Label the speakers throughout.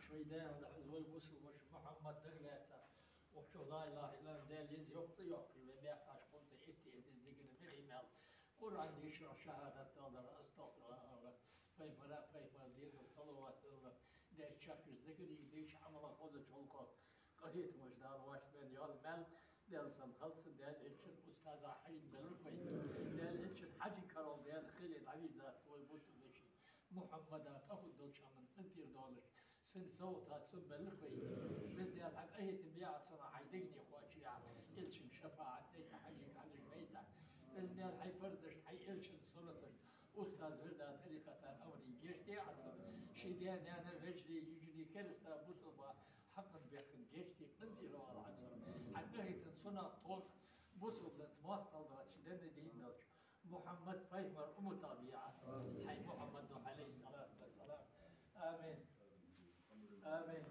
Speaker 1: شويدان العزوة الوصل وش محمد دغلاتها وشو لا إله إلا الله دال يوقت وبيحتاج قلت إتي زين مريمال قرآن يشرح شهادة الله أستغفر الله فيفلا ديز الصلوات الله ده شكر ذكري ديش عمل خوزة شلقة قريت مجدار واش بن يال مال دال سن خلص دال إتشن أستاذ حين بالرفي دال إتشن حاجي كارول دال خيلي عبيد ذات سوي بوتو ديشي محمد أخذ دول شامن تنتير دولش سن صوتها سن بالرفي بس دال حق أي تبيع صنع حيدقني خواتي إلشن شفاعة ديتا حاجيك على جميتا بس دال حي فرزش حي إلشن سنتش أستاذ وردا طريقة أمري جيش دي عصب شيدان أنا رجلي يجري كرستا بوصل حقا بيخن جيش دي قندي رو العصر حتى هي تنصنع طول بوصل لتماثل دوات شدان دين دوش محمد فايمر طبيعة حي محمد نوح عليه الصلاة والسلام آمين آمين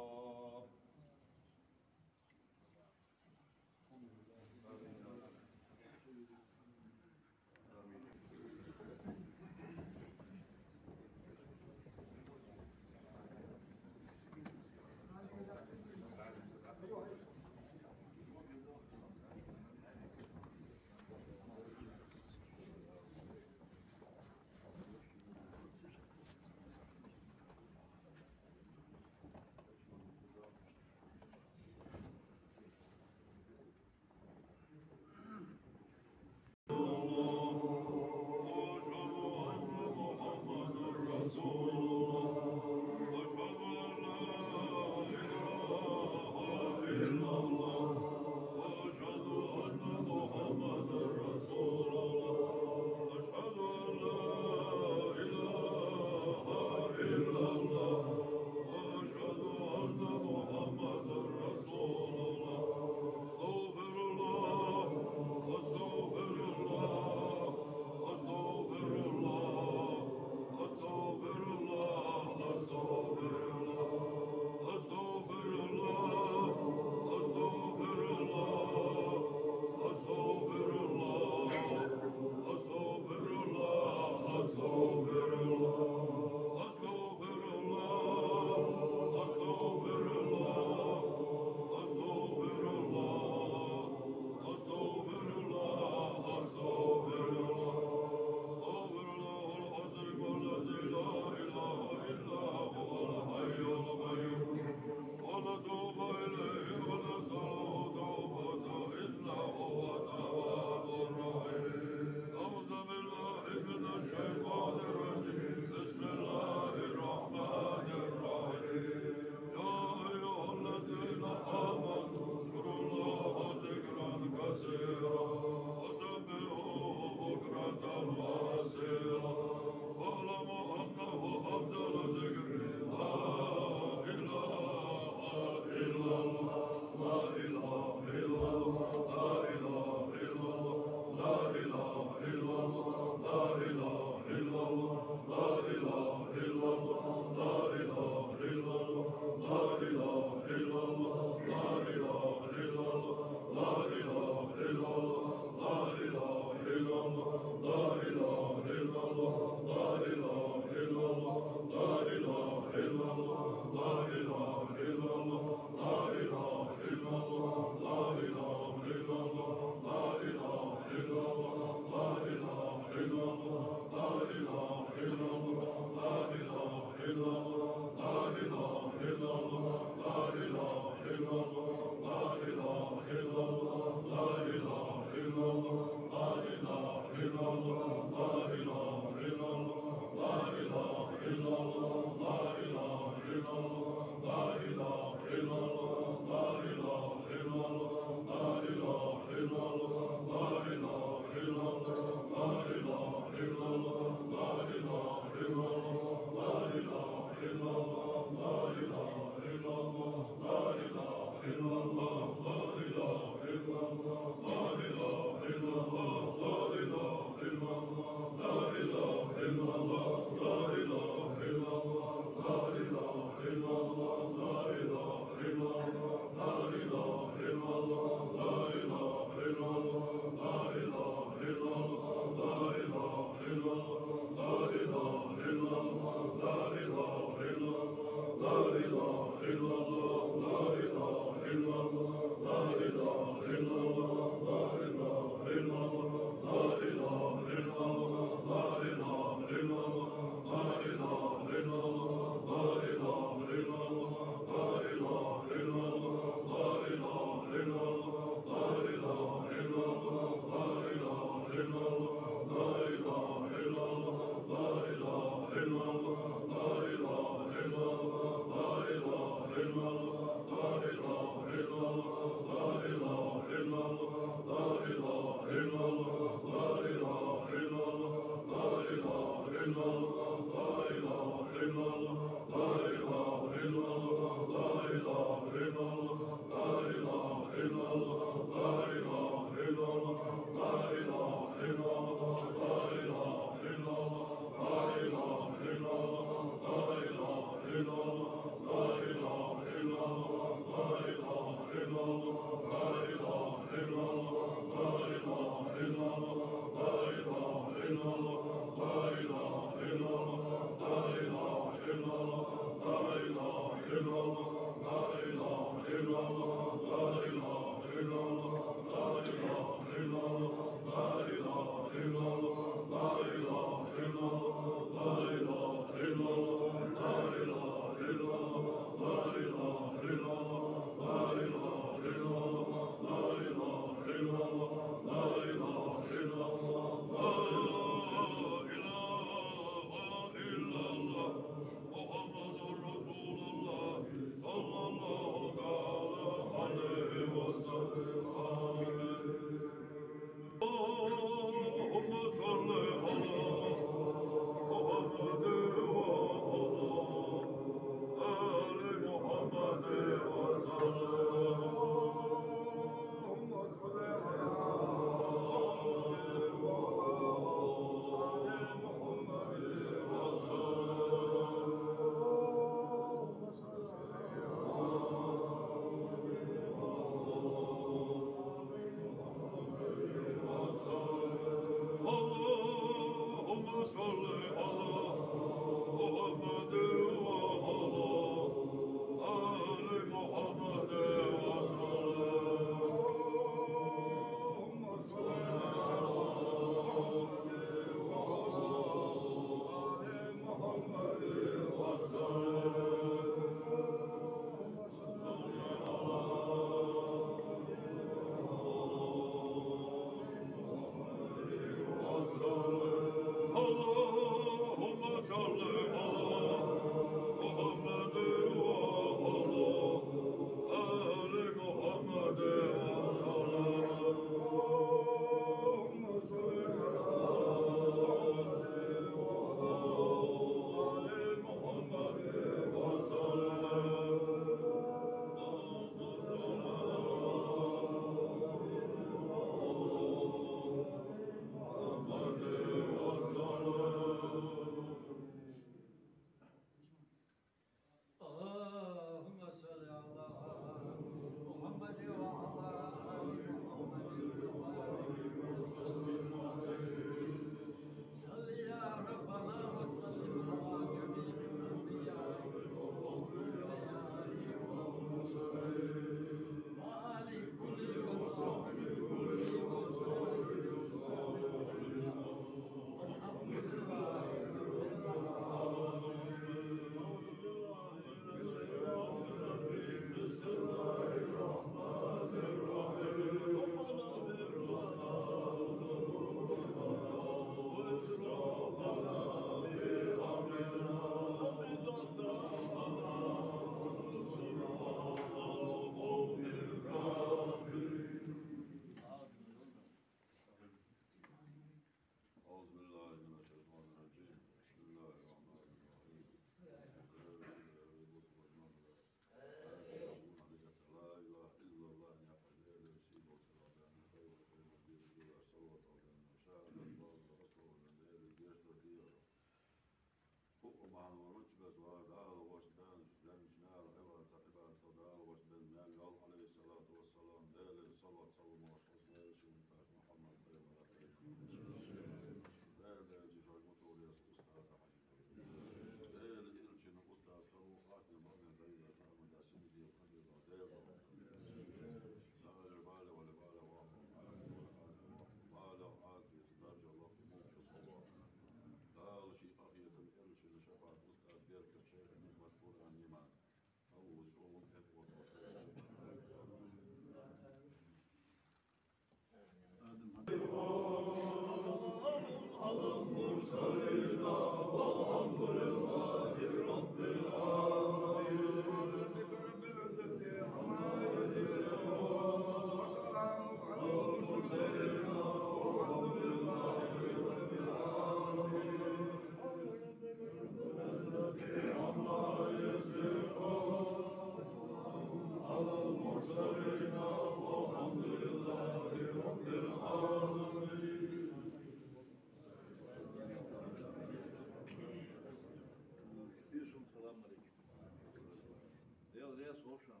Speaker 2: رياس هوشام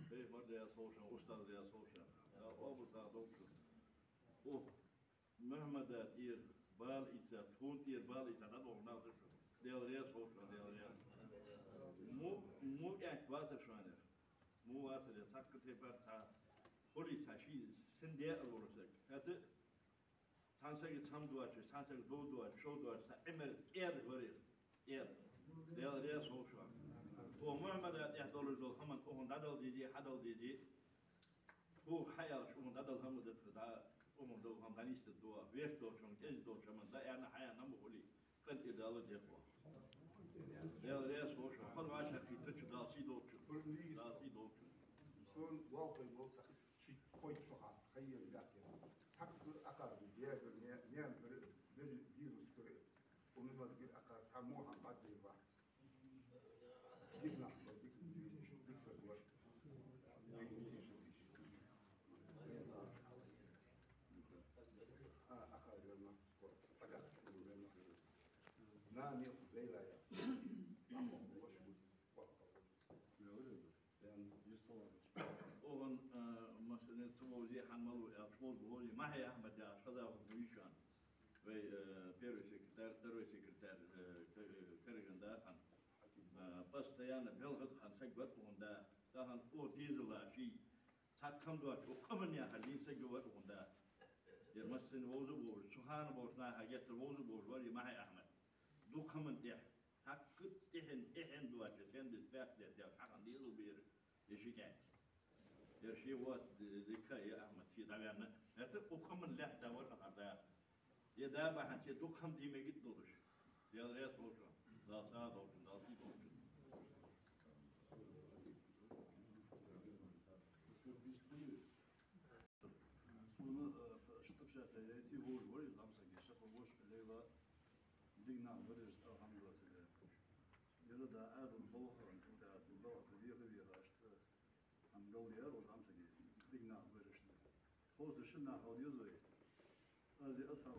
Speaker 2: بيه مرد رياس هوشام أستاذ رياس هوشام أبو صادوكشو مهما داتير بال إيتا تون تير بال إيتا ندوه نازشو ديال رياس هوشام ديال رياس مو يعني واسر شوانر مو واسر يساق تبر تا هولي ساشي سنديا الورسك هذا تانسك تام دواتش تانسك دو دواتش شو دواتش إمر إير ورير إير ديال رياس هوشام ومهما يحضر الدول هم أون دادل ديجي حدل ديجي هو حياة أون دادل هم دتفدا أون دول هم دانيست الدوا ويش دول شون كيش دول شون دا يعني حياة نمولي كنت دالو ديكوا ديال رياس هوش خل عاشر في تش داسي دوتش داسي دوتش
Speaker 3: son واقع موسى شيء كويس شو خاص تخيل لكن حق أكاد بيعمل نعم بيجي فيروس كره ومن ما تقول أكاد سموها بعد الوقت ديكنا ديك سوى أكاد لما أكاد لما نعم زي لا يا
Speaker 2: أون مثلا سموزي حملوا أطفال بقولي ما هي أحمد يا شذا ويشان في بيرو سكرتير تروي سكرتير كرجن ده خان بس تيانا بيلغت خان سجوت وندا ده أو ديزل شيء سكم دوت وكمان يا خلين سجوت وندا يرمسن ووزو بول سبحان بولنا حاجات ووزو بول ولي ما هي أحمد دو كمان ده سكت إحن دوت سند الباك ده حقن ديزل بير يشيكان يرشي وات ذكاء يا أحمد في دعوانا هتبقى كمان له دور هذا يدابا حتى دوكم دي ما جد دوش يا ريت دوشا لا ساعة دوشا لا سي دوشا
Speaker 4: سونا شطبشا سيداتي هو الوري زعما كيشاف واش ليلا دينا وريج الحمد لله يلا دا عاد البوخر نتا البوخر كبير راشت عم دوري ارو زعما دينا وريج خوز شنا حول يزوي هذه أصعب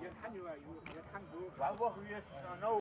Speaker 5: يرحنوا يرحنوا